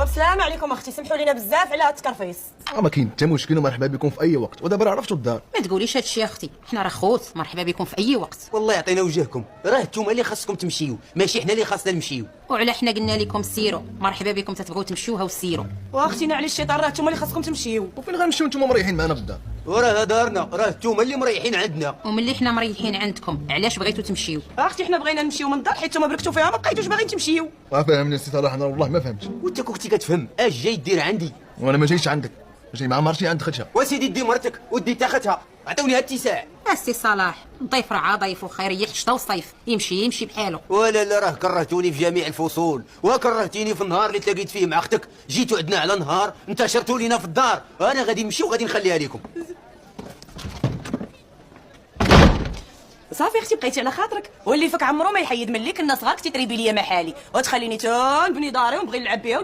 وبسلامة عليكم اختي، سمحوا لينا بزاف على هاد التكرفيس. ما كاين حتى مشكل ومرحبا بكم في اي وقت، ودابا راه عرفتوا الدار. ما تقوليش هادشي يا اختي، حنا راه خوت، مرحبا بكم في اي وقت. والله يعطينا وجهكم، راه نتوما اللي خاصكم تمشيو، ماشي حنا اللي خاصنا نمشيو. وعلى حنا قلنا لكم سيروا، مرحبا بكم تتبغوا تمشيوها وسيروا. واختينا على الشيطان، راه نتوما اللي خاصكم تمشيو. وفين غنمشيو نتوما مريحين معنا في الدار؟ وراه دارنا، راه نتوما اللي مريحين عندنا. وملي حنا مريحين عندكم علاش بغيتوا تمشيو؟ اختي حنا بغينا نمشيو من الدار حيت نتوما بركتوا فيها ما بقيتوش باغيين تمشيو. ما فاهمني السي صلاح، انا والله ما فهمت. وانت كنتي كتفهم اش جاي دير عندي؟ وانا ما جايش عندك، جاي مع مرتي عندختها. وسيدي دي مرتك ودي تا اختها، عطوني هاد التساع. السي صلاح، الضيف راه ضيف وخير يحت شتا وصيف، يمشي بحاله. ولا لا، راه كرهتوني في جميع الفصول، وكرهتيني في النهار اللي تلاقيت فيه مع اختك، جيتوا عندنا على نهار انتشرتوا لينا في الدار، انا غادي نمشي وغادي نخليها لكم. صافي اختي بقيتي على خاطرك، واللي فيك عمرو ما يحيد من ليك الناس غاك تتريبي ليا محالي وتخليني تا نبني داري ونبغي نلعب بها.